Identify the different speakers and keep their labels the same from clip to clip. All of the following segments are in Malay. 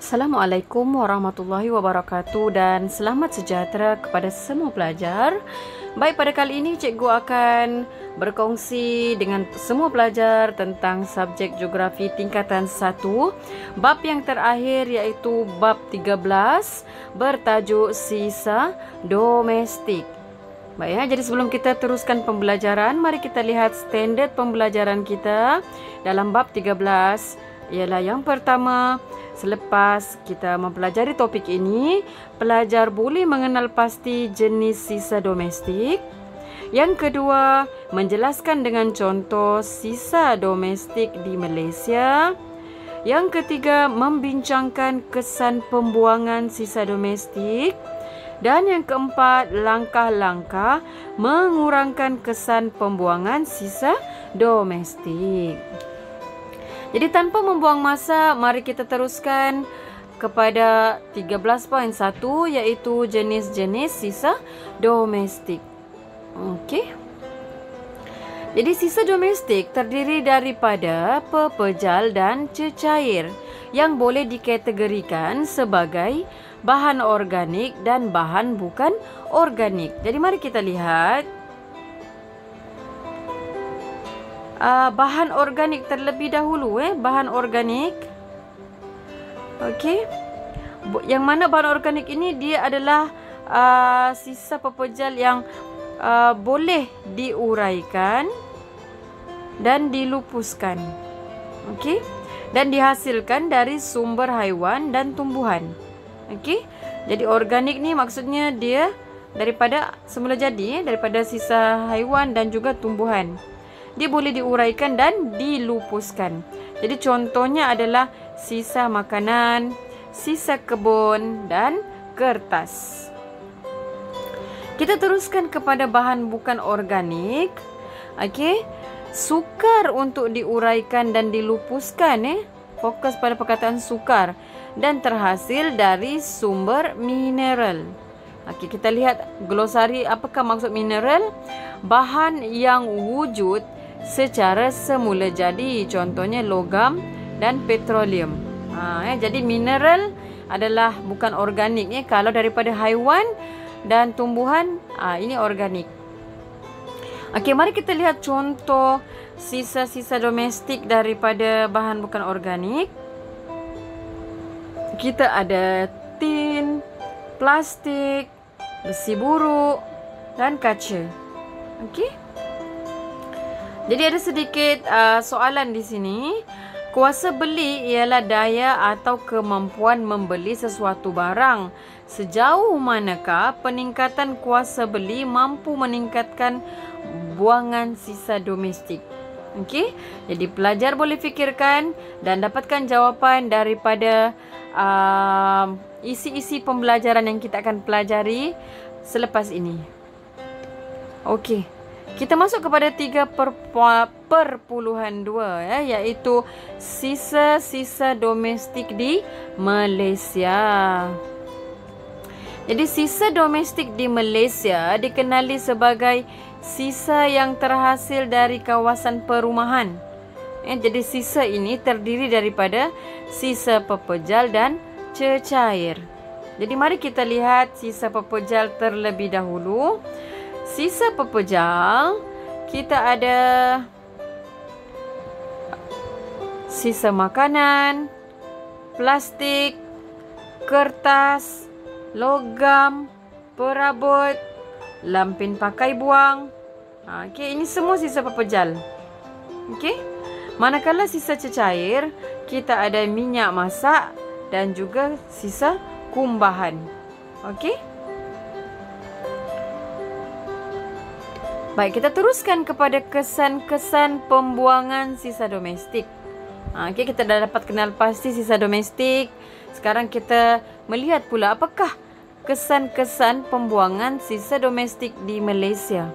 Speaker 1: Assalamualaikum warahmatullahi wabarakatuh dan selamat sejahtera kepada semua pelajar. Baik, pada kali ini cikgu akan berkongsi dengan semua pelajar tentang subjek geografi tingkatan 1, bab yang terakhir iaitu bab 13 bertajuk sisa domestik. Baik, jadi sebelum kita teruskan pembelajaran, mari kita lihat standard pembelajaran kita dalam bab 13. Ialah yang pertama, selepas kita mempelajari topik ini, pelajar boleh mengenal pasti jenis sisa domestik. Yang kedua, menjelaskan dengan contoh sisa domestik di Malaysia. Yang ketiga, membincangkan kesan pembuangan sisa domestik. Dan yang keempat, langkah-langkah mengurangkan kesan pembuangan sisa domestik. Jadi tanpa membuang masa, mari kita teruskan kepada 13.1 iaitu jenis-jenis sisa domestik. Okey. Jadi sisa domestik terdiri daripada pepejal dan cecair yang boleh dikategorikan sebagai bahan organik dan bahan bukan organik. Jadi mari kita lihat bahan organik terlebih dahulu. Bahan organik. Okey. Yang mana bahan organik ini dia adalah sisa pepejal yang boleh diuraikan dan dilupuskan. Okey. Dan dihasilkan dari sumber haiwan dan tumbuhan. Okey. Jadi organik ni maksudnya dia daripada semula jadi, daripada sisa haiwan dan juga tumbuhan. Dia boleh diuraikan dan dilupuskan. Jadi contohnya adalah sisa makanan, sisa kebun dan kertas. Kita teruskan kepada bahan bukan organik. Okey. Sukar untuk diuraikan dan dilupuskan. Fokus pada perkataan sukar. Dan terhasil dari sumber mineral. Okey, kita lihat glosari apakah maksud mineral. Bahan yang wujud secara semula jadi, contohnya logam dan petroleum. Jadi mineral adalah bukan organik. Kalau daripada haiwan dan tumbuhan, ini organik. Okey, mari kita lihat contoh sisa-sisa domestik daripada bahan bukan organik. Kita ada tin, plastik, besi buruk dan kaca. Okey. Jadi ada sedikit soalan di sini. Kuasa beli ialah daya atau kemampuan membeli sesuatu barang. Sejauh manakah peningkatan kuasa beli mampu meningkatkan buangan sisa domestik? Okey. Jadi pelajar boleh fikirkan dan dapatkan jawapan daripada isi-isi pembelajaran yang kita akan pelajari selepas ini. Okey. Kita masuk kepada 3.2 iaitu sisa-sisa domestik di Malaysia. Jadi sisa domestik di Malaysia dikenali sebagai sisa yang terhasil dari kawasan perumahan. Jadi sisa ini terdiri daripada sisa pepejal dan cecair. Jadi mari kita lihat sisa pepejal terlebih dahulu. Sisa pepejal, kita ada sisa makanan, plastik, kertas, logam, perabot, lampin pakai buang. Okey, ini semua sisa pepejal. Okey. Manakala sisa cecair, kita ada minyak masak dan juga sisa kumbahan. Okey. Baik, kita teruskan kepada kesan-kesan pembuangan sisa domestik. Okey, kita dah dapat kenal pasti sisa domestik. Sekarang kita melihat pula apakah kesan-kesan pembuangan sisa domestik di Malaysia.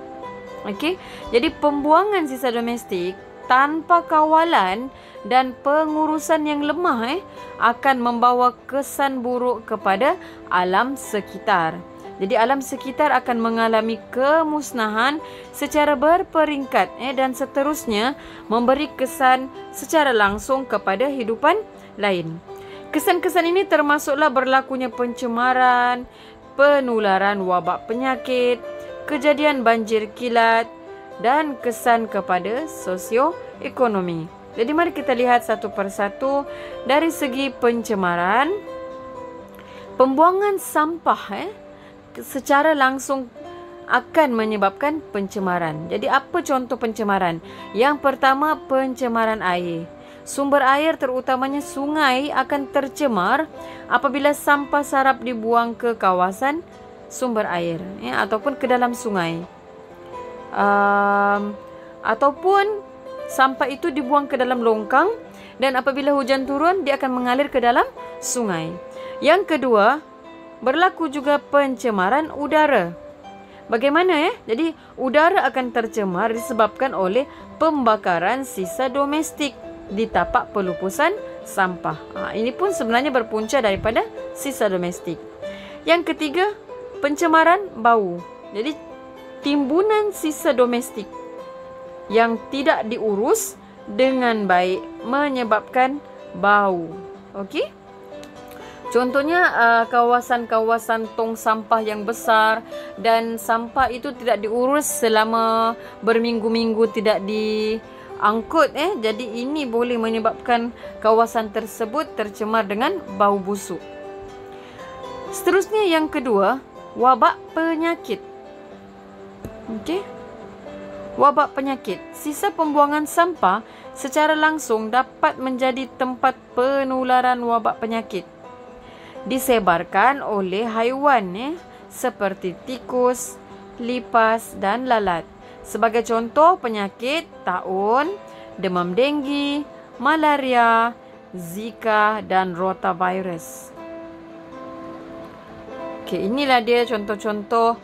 Speaker 1: Okey, jadi pembuangan sisa domestik tanpa kawalan dan pengurusan yang lemah akan membawa kesan buruk kepada alam sekitar. Jadi alam sekitar akan mengalami kemusnahan secara berperingkat dan seterusnya memberi kesan secara langsung kepada hidupan lain. Kesan-kesan ini termasuklah berlakunya pencemaran, penularan wabak penyakit, kejadian banjir kilat dan kesan kepada sosioekonomi. Jadi mari kita lihat satu persatu. Dari segi pencemaran, pembuangan sampah secara langsung akan menyebabkan pencemaran. Jadi apa contoh pencemaran? Yang pertama, pencemaran air. Sumber air terutamanya sungai akan tercemar apabila sampah sarap dibuang ke kawasan sumber air ataupun ke dalam sungai. Ataupun sampah itu dibuang ke dalam longkang dan apabila hujan turun dia akan mengalir ke dalam sungai. Yang kedua, berlaku juga pencemaran udara. Bagaimana Jadi udara akan tercemar disebabkan oleh pembakaran sisa domestik di tapak pelupusan sampah. Ini pun sebenarnya berpunca daripada sisa domestik. Yang ketiga, pencemaran bau. Jadi timbunan sisa domestik yang tidak diurus dengan baik menyebabkan bau. Okey? Contohnya kawasan-kawasan tong sampah yang besar dan sampah itu tidak diurus selama berminggu-minggu, tidak diangkut jadi ini boleh menyebabkan kawasan tersebut tercemar dengan bau busuk. Seterusnya yang kedua, wabak penyakit. Okey. Wabak penyakit. Sisa pembuangan sampah secara langsung dapat menjadi tempat penularan wabak penyakit. Disebarkan oleh haiwan seperti tikus, lipas dan lalat. Sebagai contoh penyakit taun, demam denggi, malaria, Zika dan rotavirus. Okey, inilah dia contoh-contoh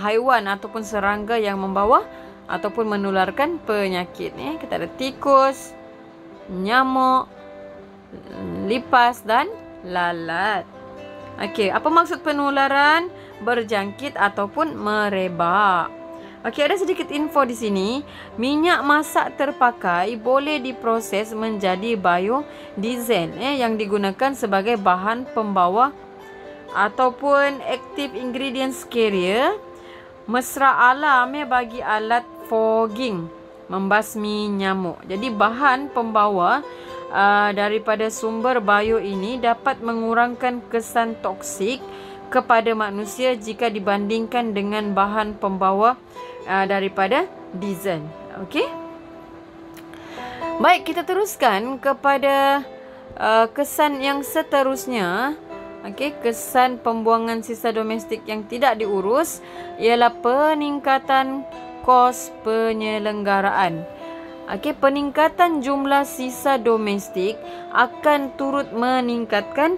Speaker 1: haiwan ataupun serangga yang membawa ataupun menularkan penyakit. Kita ada tikus, nyamuk, lipas dan lalat. Okey, apa maksud penularan? Berjangkit ataupun merebak. Okey, ada sedikit info di sini. Minyak masak terpakai boleh diproses menjadi biodiesel yang digunakan sebagai bahan pembawa ataupun active ingredients carrier, mesra alam bagi alat fogging, membasmi nyamuk. Jadi bahan pembawa daripada sumber bio ini dapat mengurangkan kesan toksik kepada manusia jika dibandingkan dengan bahan pembawa daripada diesel. Okey. Baik, kita teruskan kepada kesan yang seterusnya. Okey, kesan pembuangan sisa domestik yang tidak diurus ialah peningkatan kos penyelenggaraan. Okey, peningkatan jumlah sisa domestik akan turut meningkatkan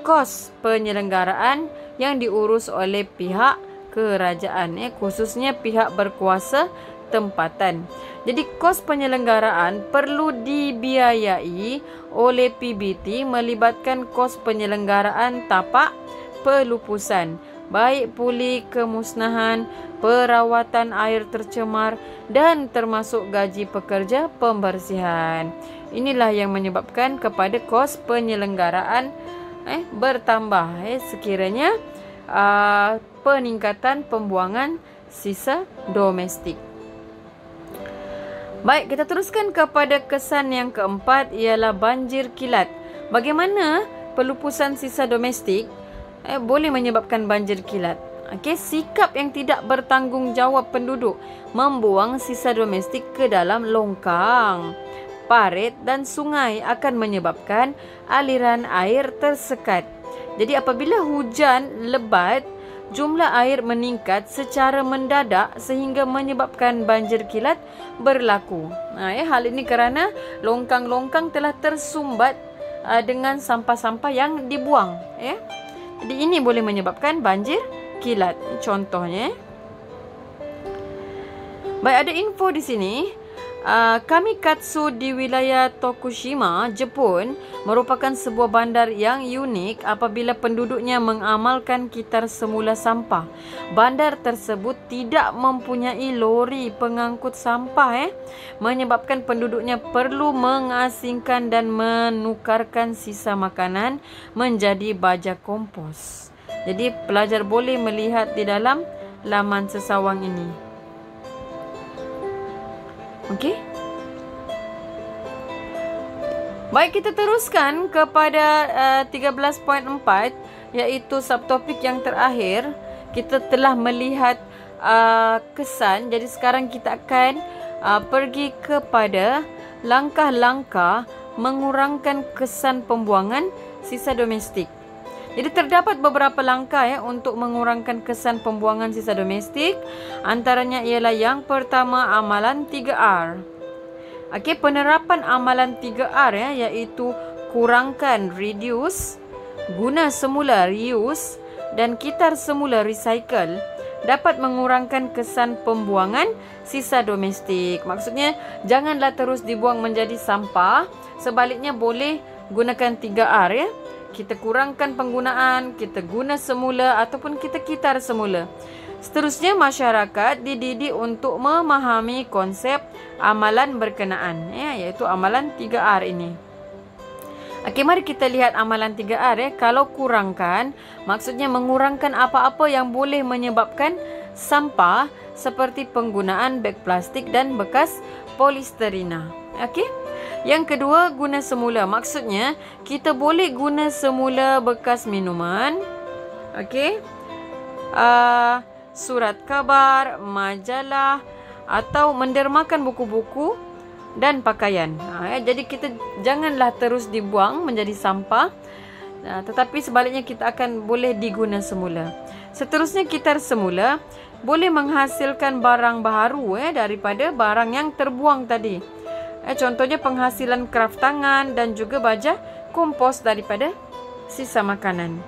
Speaker 1: kos penyelenggaraan yang diurus oleh pihak kerajaan, khususnya pihak berkuasa tempatan. Jadi kos penyelenggaraan perlu dibiayai oleh PBT melibatkan kos penyelenggaraan tapak pelupusan, baik pulih kemusnahan, perawatan air tercemar dan termasuk gaji pekerja pembersihan. Inilah yang menyebabkan kepada kos penyelenggaraan bertambah sekiranya peningkatan pembuangan sisa domestik. Baik, kita teruskan kepada kesan yang keempat ialah banjir kilat. Bagaimana pelupusan sisa domestik boleh menyebabkan banjir kilat? Okey, sikap yang tidak bertanggungjawab penduduk membuang sisa domestik ke dalam longkang, parit dan sungai akan menyebabkan aliran air tersekat. Jadi apabila hujan lebat, jumlah air meningkat secara mendadak sehingga menyebabkan banjir kilat berlaku. Hal ini kerana longkang-longkang telah tersumbat dengan sampah-sampah yang dibuang. Jadi ini boleh menyebabkan banjir kilat. Contohnya. Baik, ada info di sini. Kamikatsu di wilayah Tokushima, Jepun merupakan sebuah bandar yang unik apabila penduduknya mengamalkan kitar semula sampah. Bandar tersebut tidak mempunyai lori pengangkut sampah menyebabkan penduduknya perlu mengasingkan dan menukarkan sisa makanan menjadi baja kompos. Jadi pelajar boleh melihat di dalam laman sesawang ini. Okey. Baik, kita teruskan kepada 13.4 iaitu subtopik yang terakhir. Kita telah melihat kesan. Jadi sekarang kita akan pergi kepada langkah-langkah mengurangkan kesan pembuangan sisa domestik. Jadi terdapat beberapa langkah untuk mengurangkan kesan pembuangan sisa domestik. Antaranya ialah yang pertama, amalan 3R. Okey, penerapan amalan 3R iaitu kurangkan reduce, guna semula reuse dan kitar semula recycle dapat mengurangkan kesan pembuangan sisa domestik. Maksudnya janganlah terus dibuang menjadi sampah, sebaliknya boleh gunakan 3R Kita kurangkan penggunaan, kita guna semula ataupun kita kitar semula. Seterusnya, masyarakat dididik untuk memahami konsep amalan berkenaan, iaitu amalan 3R ini. Okey, mari kita lihat amalan 3R. Kalau kurangkan, maksudnya mengurangkan apa-apa yang boleh menyebabkan sampah seperti penggunaan beg plastik dan bekas polisterina. Okey. Yang kedua, guna semula. Maksudnya, kita boleh guna semula bekas minuman. Okey. Surat khabar, majalah atau mendermakan buku-buku dan pakaian. Jadi kita janganlah terus dibuang menjadi sampah. Tetapi sebaliknya kita akan boleh diguna semula. Seterusnya, kitar semula boleh menghasilkan barang baru daripada barang yang terbuang tadi. Contohnya penghasilan kraft tangan dan juga baja kompos daripada sisa makanan.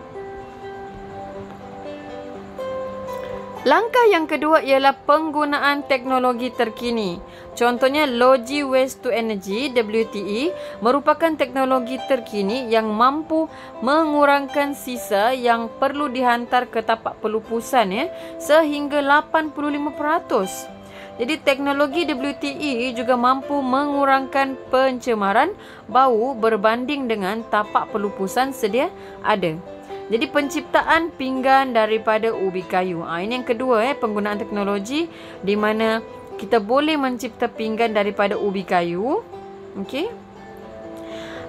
Speaker 1: Langkah yang kedua ialah penggunaan teknologi terkini. Contohnya Logi Waste to Energy (WTE) merupakan teknologi terkini yang mampu mengurangkan sisa yang perlu dihantar ke tapak pelupusan sehingga 85%. Jadi teknologi WTE juga mampu mengurangkan pencemaran bau berbanding dengan tapak pelupusan sedia ada. Jadi penciptaan pinggan daripada ubi kayu. Ini yang kedua penggunaan teknologi di mana kita boleh mencipta pinggan daripada ubi kayu. Okey.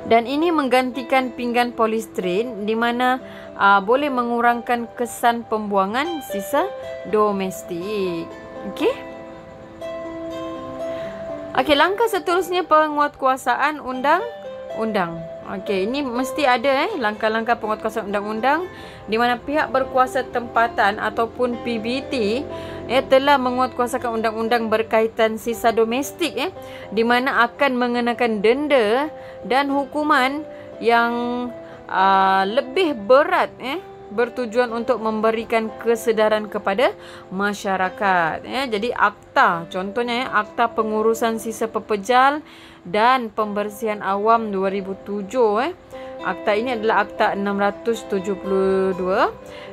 Speaker 1: Dan ini menggantikan pinggan polistiren di mana boleh mengurangkan kesan pembuangan sisa domestik. Okey. Okey, langkah seterusnya penguatkuasaan undang-undang. Okey, ini mesti ada langkah-langkah penguatkuasaan undang-undang di mana pihak berkuasa tempatan ataupun PBT telah menguatkuasakan undang-undang berkaitan sisa domestik di mana akan mengenakan denda dan hukuman yang lebih berat bertujuan untuk memberikan kesedaran kepada masyarakat. Jadi akta, contohnya akta pengurusan sisa pepejal dan pembersihan awam 2007. Akta ini adalah akta 672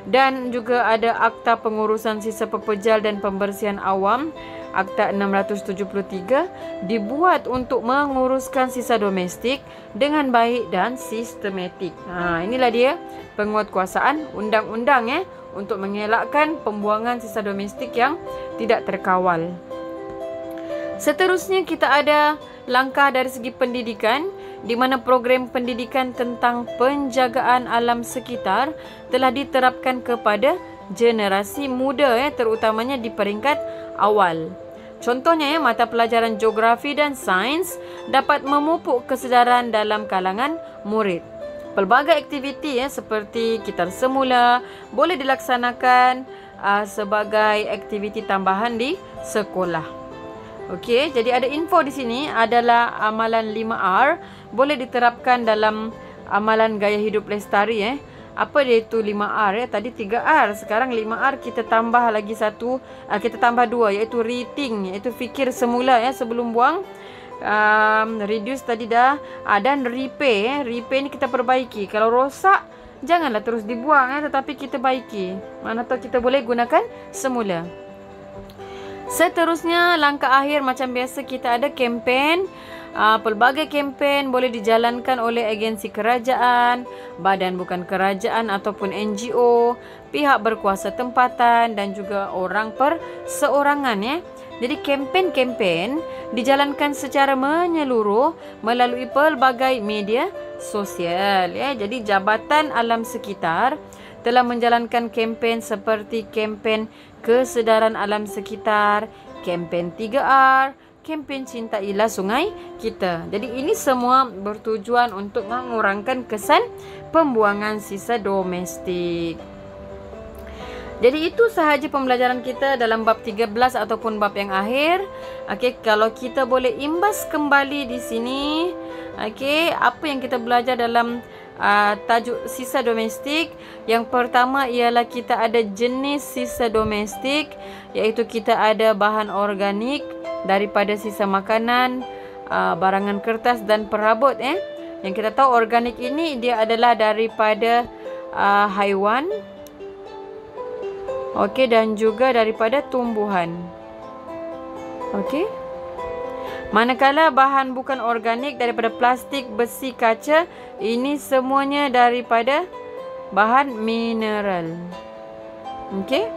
Speaker 1: dan juga ada akta pengurusan sisa pepejal dan pembersihan awam Akta 673 dibuat untuk menguruskan sisa domestik dengan baik dan sistematik. Inilah dia penguatkuasaan undang-undang untuk mengelakkan pembuangan sisa domestik yang tidak terkawal. Seterusnya kita ada langkah dari segi pendidikan di mana program pendidikan tentang penjagaan alam sekitar telah diterapkan kepada generasi muda terutamanya di peringkat awal. Contohnya mata pelajaran geografi dan sains dapat memupuk kesedaran dalam kalangan murid. Pelbagai aktiviti seperti kitar semula boleh dilaksanakan sebagai aktiviti tambahan di sekolah. Okey, jadi ada info di sini adalah amalan 5R boleh diterapkan dalam amalan gaya hidup lestari. Apa dia itu 5R Tadi 3R, sekarang 5R kita tambah lagi satu, kita tambah dua iaitu rethink, iaitu fikir semula sebelum buang. reduce tadi dah. Dan repair. Repair ni kita perbaiki. Kalau rosak, janganlah terus dibuang, tetapi kita baiki. Mana tahu kita boleh gunakan semula. Seterusnya, langkah akhir macam biasa kita ada kempen. Pelbagai kempen boleh dijalankan oleh agensi kerajaan, badan bukan kerajaan ataupun NGO, pihak berkuasa tempatan dan juga orang perseorangan, ya. Jadi kempen-kempen dijalankan secara menyeluruh melalui pelbagai media sosial, ya. Jadi Jabatan Alam Sekitar telah menjalankan kempen seperti kempen kesedaran alam sekitar, kempen 3R, kempen Cintailah Sungai Kita. Jadi ini semua bertujuan untuk mengurangkan kesan pembuangan sisa domestik. Jadi itu sahaja pembelajaran kita dalam bab 13 ataupun bab yang akhir. Okey, kalau kita boleh imbas kembali di sini, okey, apa yang kita belajar dalam tajuk sisa domestik. Yang pertama ialah kita ada jenis sisa domestik, iaitu kita ada bahan organik daripada sisa makanan, barangan kertas dan perabot. Yang kita tahu organik ini dia adalah daripada haiwan, okey, dan juga daripada tumbuhan. Okey. Manakala bahan bukan organik daripada plastik, besi, kaca, ini semuanya daripada bahan mineral. Okey.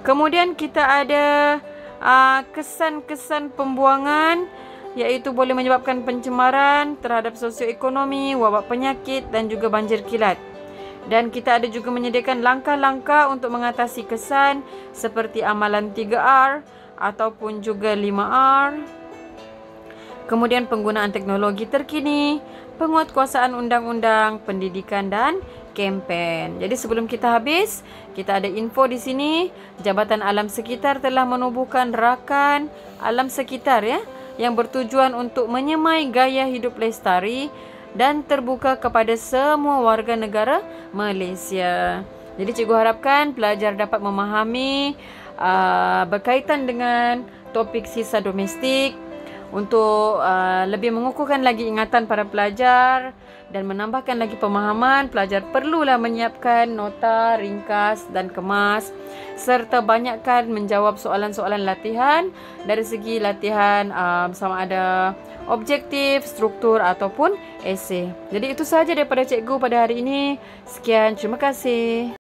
Speaker 1: Kemudian kita ada kesan-kesan pembuangan, iaitu boleh menyebabkan pencemaran terhadap sosioekonomi, wabak penyakit dan juga banjir kilat. Dan kita ada juga menyediakan langkah-langkah untuk mengatasi kesan seperti amalan 3R ataupun juga 5R. Kemudian penggunaan teknologi terkini, penguatkuasaan undang-undang, pendidikan dan kempen. Jadi sebelum kita habis, kita ada info di sini. Jabatan Alam Sekitar telah menubuhkan rakan alam sekitar, ya, yang bertujuan untuk menyemai gaya hidup lestari dan terbuka kepada semua warga negara Malaysia. Jadi cikgu harapkan pelajar dapat memahami berkaitan dengan topik sisa domestik untuk lebih mengukuhkan lagi ingatan para pelajar dan menambahkan lagi pemahaman. Pelajar perlulah menyiapkan nota ringkas dan kemas serta banyakkan menjawab soalan-soalan latihan dari segi latihan sama ada objektif, struktur ataupun esei. Jadi itu sahaja daripada cikgu pada hari ini. Sekian, terima kasih.